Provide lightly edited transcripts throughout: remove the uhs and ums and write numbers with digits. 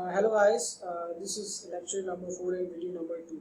Hello guys, this is lecture number 4 and video number 2.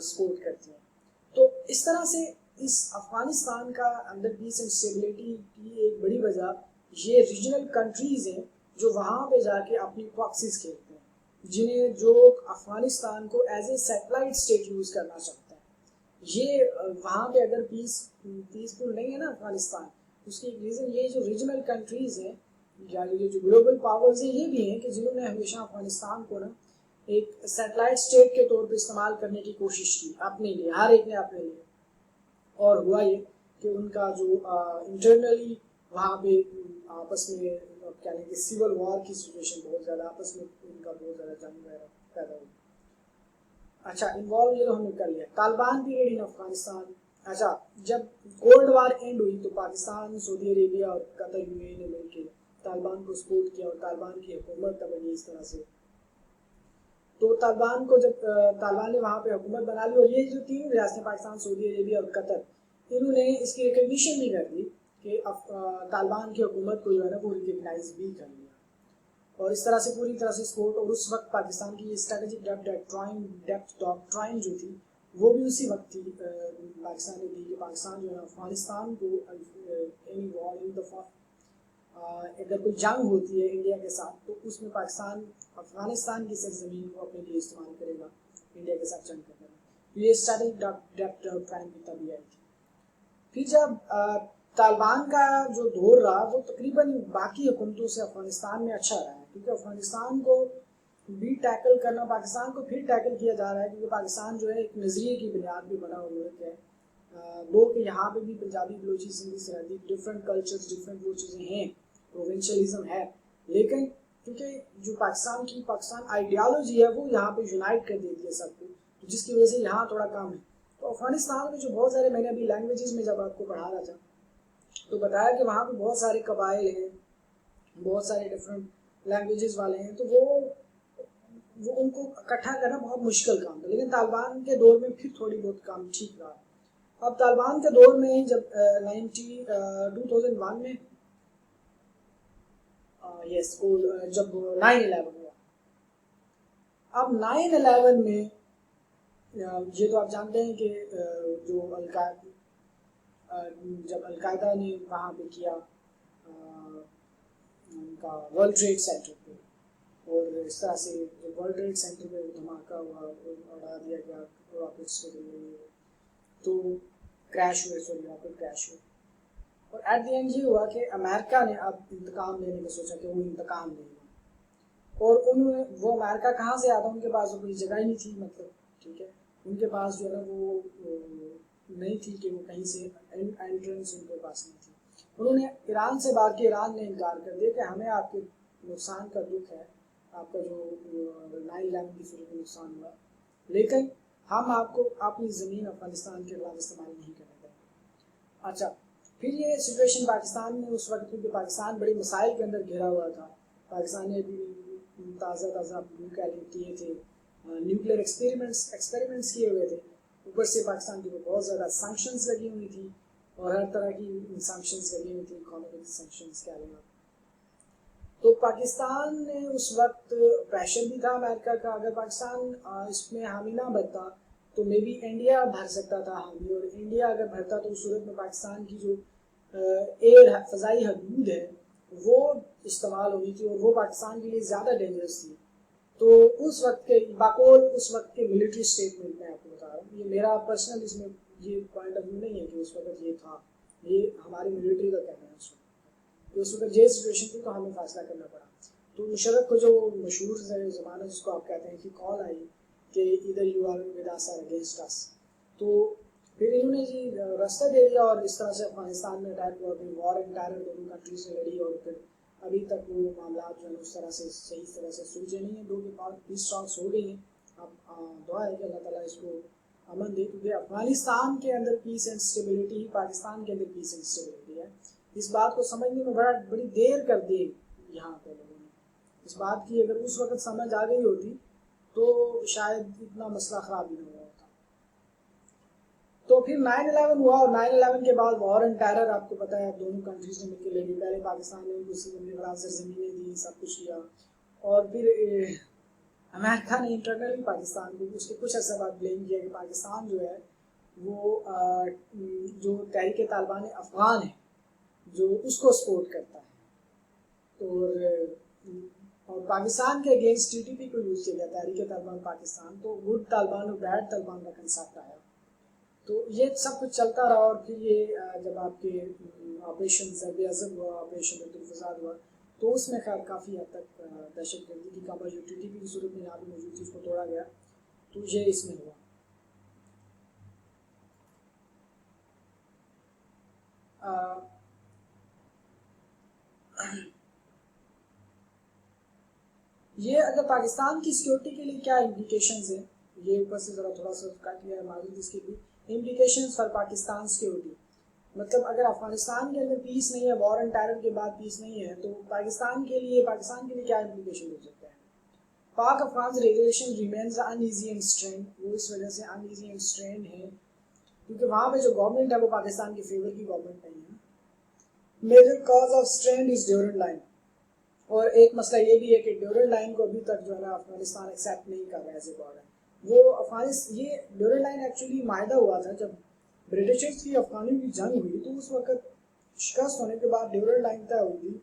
Support کرتی ہیں. تو اس طرح سے اس افغانستان کا اندر پیس اینڈ اسٹیبلٹی کی ایک بڑی وجہ یہ ریجنل کنٹریز ہیں جو وہاں پہ جا کے اپنی پراکسیز کھیلتے ہیں، جنہیں جو افغانستان کو as a satellite state use کرنا چاہتے ہیں. یہ وہاں پہ اگر پیسفل نہیں ہے نا افغانستان، اس کی ایک ریزن یہ جو ریجنل کنٹریز ہیں یا یہ جو گلوبل پاورز ہیں یہ بھی ہیں کہ جنہوں نے ہمیشہ افغانستان کو نا ایک سیٹلائٹ اسٹیٹ کے طور پہ استعمال کرنے کی کوشش کی اپنے لیے، ہر ایک نے اپنے لیے. اور ہوا یہ کہ ان کا جو انٹرنلی وہاں پہ آپس میں کیا لیں کہ سول وار کی سچویشن بہت زیادہ آپس میں ان کا بہت زیادہ جنگ وغیرہ پیدا ہوئی. اچھا انوالو یہ تو ہم نے کر لیا. طالبان پیریڈ ان افغانستان. اچھا جب کولڈ وار اینڈ ہوئی تو پاکستان، سعودی عربیہ اور قطر یو اے نے مل کے طالبان کو سپورٹ کیا اور طالبان کی حکومت بنی اس طرح سے. تو طالبان کو جب طالبان نے وہاں پہ حکومت بنا لی اور یہ جو تین ریاستیں پاکستان، سعودی عربیہ اور قطر، انہوں نے اس کی ریکگنیشن بھی کر دی کہ طالبان کی حکومت کو جو ہے نا وہ ریکگنائز بھی کر لیا اور اس طرح سے پوری طرح سے سپورٹ. اور اس وقت پاکستان کی اسٹریٹجک ڈیپتھ ڈاکٹرائن جو تھی وہ بھی اسی وقت تھی پاکستان نے دی کہ پاکستان جو ہے افغانستان کو اگر کوئی جنگ ہوتی ہے انڈیا کے ساتھ تو اس میں پاکستان افغانستان کی سرزمین کو اپنے لیے استعمال کرے گا انڈیا کے ساتھ جنگ کرنے میں. یہ اسٹریٹجک ڈاکٹرائن کی تبھی آئی تھی. پھر جب طالبان کا جو دور رہا وہ تقریباً باقی حکومتوں سے افغانستان میں اچھا رہا ہے کیونکہ افغانستان کو بھی ٹیکل کرنا، پاکستان کو پھر ٹیکل کیا جا رہا ہے کیونکہ پاکستان جو ہے ایک نظریے کی بنیاد پہ بنا ہوا ہے دو کہ یہاں پہ بھی پنجابی بلوچی سندھی سرحدی ڈفرینٹ کلچرز ڈفرینٹ وہ چیزیں ہیں، پروونشلزم ہے، لیکن کیونکہ جو پاکستان آئیڈیالوجی ہے وہ یہاں پہ یونائٹ کر دیتی ہے سب کو، جس کی وجہ سے یہاں تھوڑا کم ہے. تو افغانستان میں جو بہت سارے، میں نے ابھی لینگویجز میں جب آپ کو پڑھا رہا تھا تو بتایا کہ وہاں پہ بہت سارے قبائل ہیں، بہت سارے ڈفرینٹ لینگویجز والے ہیں، تو وہ ان کو اکٹھا کرنا بہت مشکل کام تھا. لیکن طالبان کے دور میں پھر تھوڑی بہت کام ٹھیک رہا. اب طالبان کے دور میں جب 2001 میں جب 9/11 ہوا، اب 9/11 میں یہ تو آپ جانتے ہیں کہ جو جب القاعدہ نے وہاں پہ کیا ان کا ورلڈ ٹریڈ سینٹر پہ، اور اس طرح سے ورلڈ ٹریڈ سینٹر پہ دھماکہ ہوا، اڑا دیا گیا راکٹس کے ذریعے، تو کریش ہوئے. اور ایٹ دی اینڈ یہ ہوا کہ امریکہ نے اب انتقام لینے کا سوچا کہ وہ انتقام لے گا. اور وہ امریکہ کہاں سے آتا، ان کے پاس کوئی جگہ ہی نہیں تھی، مطلب ٹھیک ہے ان کے پاس جو ہے نا وہ نہیں تھی کہ وہ کہیں سے انٹرنس ان کے پاس نہیں تھی. انہوں نے ایران سے بات کی، ایران نے انکار کر دیا کہ ہمیں آپ کے نقصان کا دکھ ہے، آپ کا جو 9/11 کی صورت میں نقصان ہوا، لیکن ہم آپ کو اپنی زمین افغانستان کے خلاف استعمال نہیں کرنے دیں. اچھا پھر یہ سچویشن پاکستان میں اس وقت، کیونکہ پاکستان بڑے مسائل کے اندر گھرا ہوا تھا، پاکستان نے بھی تازہ کیے تھے، نیوکلیئر ایکسپیریمنٹس کیے ہوئے تھے، اوپر سے پاکستان کی بہت زیادہ سینکشنز لگی ہوئی تھی اور ہر طرح کی سینکشنز لگی ہوئی تھی، اکانومک سینکشنز کیا لینا. تو پاکستان نے اس وقت پریشر بھی تھا امریکہ کا، اگر پاکستان اس میں حامی نہ بنتا تو مے بی انڈیا بھر سکتا تھا حامی، اور انڈیا اگر بھرتا تو اس صورت میں پاکستان کی جو فضائی حدود ہے وہ استعمال ہوئی تھی اور وہ پاکستان کے لیے زیادہ ڈینجرس تھی. تو اس وقت کے ملٹری اسٹیٹمنٹ میں آپ کو بتا رہا ہوں، یہ میرا پرسنل اس میں یہ پوائنٹ آف ویو نہیں ہے کہ اس وقت یہ تھا، یہ ہماری ملٹری کا کہنا ہے اس وقت یہ سچویشن تھی تو ہمیں فیصلہ کرنا پڑا. تو مشرف کو جو مشہور زمانہ جس کو آپ کہتے ہیں کہ کال آئی کہ ادھر یو آر ود اس اور اگینسٹ اس، تو پھر انہوں نے جی راستہ دے دیا اور اس طرح سے افغانستان میں اٹیک ہوا، پھر وار اینڈ ٹیرر دونوں کنٹریز نے لڑی، اور پھر ابھی تک وہ معاملات جو ہے اس طرح سے صحیح طرح سے سلجھے نہیں ہیں. دو کے بعد پیس ٹاکس ہو گئی ہیں. اب دعا ہے کہ اللہ تعالیٰ اس کو امن دے، کیونکہ افغانستان کے اندر پیس اینڈ اسٹیبلٹی ہی پاکستان کے اندر پیس اینڈ اسٹیبلٹی ہے. اس بات کو سمجھنے میں بڑی دیر کر دی یہاں پہ لوگوں نے. اس بات کی اگر اس وقت سمجھ آ گئی ہوتی تو شاید اتنا مسئلہ خراب نہیں ہوا ہوتا. تو پھر 9/11 ہوا، اور 9/11 کے بعد وار اینڈ ٹیرر آپ کو پتہ ہے دونوں کنٹریز نے مل کے لڑی. پہلے پاکستان نے ان کو اپنے خلاف سرزمینیں دی، سب کچھ کیا، اور پھر امریکہ نے انٹرنلی پاکستان کو اس کے کچھ عرصہ بعد بلیم کیا کہ پاکستان جو ہے وہ جو تحریک طالبان افغان ہے جو اس کو سپورٹ کرتا ہے اور پاکستان کے اگینسٹ ٹی ٹی پی کو یوز کیا گیا تحریک طالبان پاکستان. تو گڈ طالبان اور بیڈ طالبان کا کنسیپٹ آیا. تو یہ سب کچھ چلتا رہا اور پھر یہ جب آپ کے آپریشن ضرب عضب ہوا, آپریشن الفساد ہوا, تو اس میں خیر کافی حد تک دہشت گردی کی کمر جو ٹی ٹی پی کی صورت میں یہاں پہ موجود تھی اس کو توڑا گیا. تو یہ اس میں ہوا. یہ اگر پاکستان کی سیکورٹی کے لیے کیا امپلیکیشنز ہیں, یہ اوپر سے ذرا تھوڑا سا کٹ لیا معلوم اس کے بھی امپلیکیشنز فار پاکستان سیکورٹی. مطلب اگر افغانستان کے اندر پیس نہیں ہے, وار اینڈ ٹیرر کے بعد پیس نہیں ہے, تو پاکستان کے لیے کیا امپلیکیشن ہو سکتے ہیں. Pak Afghan relation remains uneasy and strained. وہ اس وجہ سے ان ایزی اینڈ اسٹرینڈ ہے کیونکہ وہاں پہ جو گورنمنٹ ہے وہ پاکستان کی فیور کی گورنمنٹ نہیں ہے. Major cause of strained is Durand line. اور ایک مسئلہ یہ بھی ہے کہ ڈیورنٹ لائن کو ابھی تک جو ہے نا افغانستان ایکسیپٹ نہیں کر رہا ہے ایز اے بارڈر. وہ یہ ڈیورنٹ لائن ایکچولی معاہدہ ہوا تھا جب برٹشرز کی افغانیوں کی جنگ ہوئی, تو اس وقت شکست ہونے کے بعد ڈیورنٹ لائن طے ہوئی تھی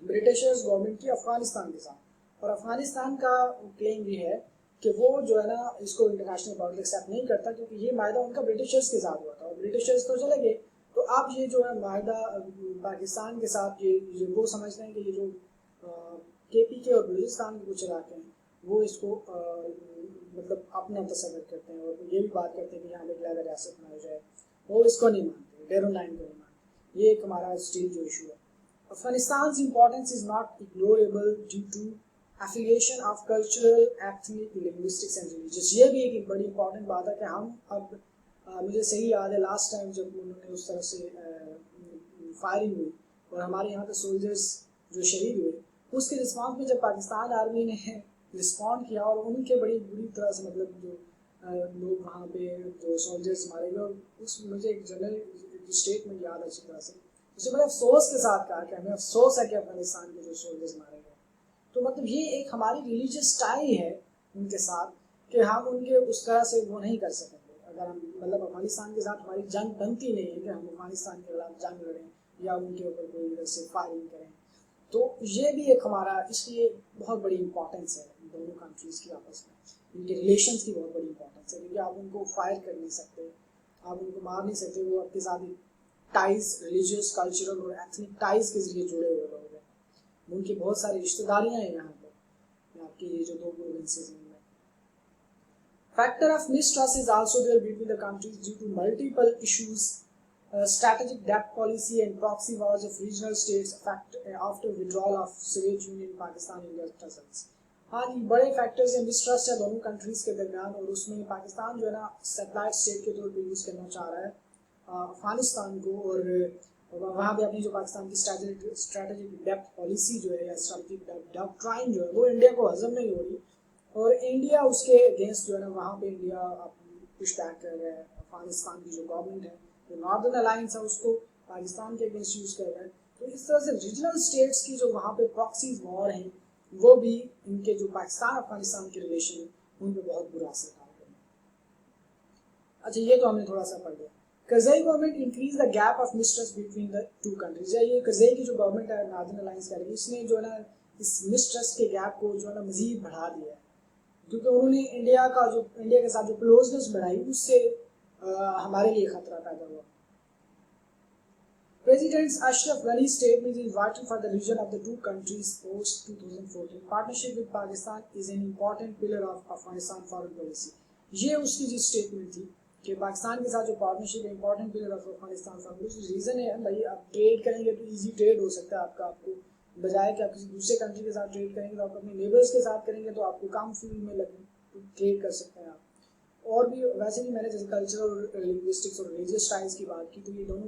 برٹشرز گورنمنٹ کی افغانستان کے ساتھ. اور افغانستان کا کلیم یہ ہے کہ وہ جو ہے نا اس کو انٹرنیشنل بارڈر ایکسیپٹ نہیں کرتا کیونکہ یہ معاہدہ ان کا برٹشرز کے ساتھ ہوا تھا اور برٹشرز تو چلے گئے. تو آپ یہ جو ہے معاہدہ پاکستان کے ساتھ یہ وہ سمجھتے ہیں کہ یہ جو کے پی کے اور بلوچستان کے کچھ علاقے ہیں وہ اس کو مطلب اپنا تصور کرتے ہیں اور یہ بھی بات کرتے ہیں کہ یہاں پہ علیحدہ ریاست بنائی جائے. وہ اس کو نہیں مانتے, ڈیورنٹ لائن کو نہیں مانتے. یہ ایک ہمارا اسٹیل جو ایشو ہے. افغانستان's importance is not ignorable due to affiliation of cultural, ethnic, linguistics and religious. یہ بھی ایک بڑی امپورٹنٹ بات ہے کہ ہم اب مجھے صحیح یاد ہے لاسٹ ٹائم جب انہوں نے اس طرح سے فائرنگ ہوئی اور ہمارے یہاں پہ سولجرز جو شہید ہوئے, اس کے رسپانس میں جب پاکستان آرمی نے رسپونڈ کیا اور ان کے بڑی بری طرح سے مطلب جو لوگ وہاں پہ جو سولجرز مارے گئے, اس مجھے ایک جنرل اسٹیٹمنٹ یاد ہے اچھی طرح سے, اسے بڑے افسوس کے ساتھ کہا کہ ہمیں افسوس ہے کہ افغانستان کے جو سولجرز مارے گئے. تو مطلب یہ ایک ہماری ریلیجیس ٹائی ہے ان کے ساتھ کہ ہم ان کے اس طرح سے وہ نہیں کر سکیں گے. اگر ہم مطلب افغانستان کے ساتھ ہماری جنگ بنتی نہیں ہے کہ ہم افغانستان کے خلاف جنگ لڑیں یا ان کے اوپر کوئی ادھر سے فائرنگ کریں. تو یہ بھی ایک ہمارا اس لیے بہت بڑی امپورٹنس ہے دونوں کنٹریز کی آپس میں, ان کے ریلیشنس کی بہت بڑی امپورٹنس ہے کیونکہ آپ ان کو فائر کر نہیں سکتے, آپ ان کو مار نہیں سکتے. وہ آپ کے ساتھ ٹائز ریلیجیس, کلچرل اور ایتھنک ٹائز کے ذریعے جڑے ہوئے لوگ ہیں. ان کی بہت ساری رشتہ داریاں ہیں یہاں پہ آپ کی یہ جو دو پروونسز ہیں. Factor of mistrust is also there between the countries due to multiple issues, strategic depth policy and proxy wars of regional states after withdrawal of Soviet Union, Pakistan, India tussles. ہاں جی, بڑے factors ہیں, mistrust ہے دونوں countries کے درمیان, اور اس میں پاکستان جو ہے نا سیٹلائٹ اسٹیٹ کے طور پہ یوز کرنا چاہ رہا ہے افغانستان کو, اور وہاں پہ اپنی جو پاکستان کی اسٹریٹجک ڈیپتھ پالیسی جو ہے یا اسٹریٹجک ڈاکٹرائن جو ہے وہ انڈیا کو ہضم نہیں ہو رہی, اور انڈیا اس کے اگینسٹ جو ہے نا وہاں پہ انڈیا پش بیک کر رہا ہے. افغانستان کی جو گورنمنٹ ہے جو ناردرن الائنس ہے اس کو پاکستان کے اگینسٹ یوز کر رہا ہے. تو اس طرح سے ریجنل اسٹیٹس کی جو وہاں پہ پراکسیز وار ہیں وہ بھی ان کے جو پاکستان افغانستان کے ریلیشن ہیں ان پہ بہت برا اثر ڈال رہے ہیں. اچھا, یہ تو ہم نے تھوڑا سا پڑھ لیا. Karzai government increase the gap of mistrust between the two countries. یہ کرزئی کی جو گورنمنٹ ہے ناردرن الائنس کر رہی ہے, اس نے جو ہے نا اس مسٹرسٹ کے گیپ کو جو ہے نا مزید بڑھا دیا ہے کیونکہ انہوں نے انڈیا کے ساتھ جو کلوزنس بڑھائی اس سے ہمارے لیے خطرہ پیدا ہوا. President Ashraf Ghani statement is vital for the region of the two countries post 2014. Partnership with Pakistan is an important pillar of Afghanistan foreign policy. یہ اس کی جو اسٹیٹمنٹ تھی کہ پاکستان کے ساتھ جو پارٹنرشپ ہے important pillar of Afghanistan form policy. Reason ہے بھائی آپ ٹریڈ کریں گے تو ایزی ٹریڈ ہو سکتا ہے آپ کا, آپ کو بجائے کہ آپ کسی دوسرے کنٹری کے ساتھ ٹریڈ کریں گے تو آپ اپنے نیبرس کے ساتھ کریں گے تو آپ کو کم فیلڈ میں ٹریڈ کر سکتے ہیں آپ. اور بھی ویسے بھی میں نے جیسے کلچرل اور لنگوسٹکس اور ریلیجیس ٹائز کی بات کی, تو یہ دونوں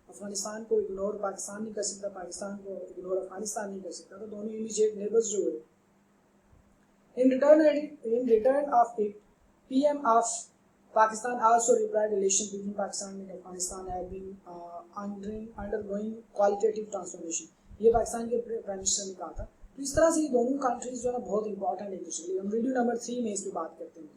افغانستان کو اگنور پاکستان نہیں کر سکتا, پاکستان کو اگنور افغانستان نہیں کر سکتا, تو دونوں امیجیٹ نیبرز جو ہوئے. In return of it, PM of Pakistan also replied relations between Pakistan and Afghanistan have been undergoing qualitative transformation. یہ پاکستان کے پرائم منسٹر نے کہا تھا تو اس طرح سے یہ دونوں کنٹریز جو ہے نا بہت امپورٹنٹ ہے ایک دوسرے کے لیے. ہم ویڈیو نمبر 3 میں اس پہ بات کرتے ہیں.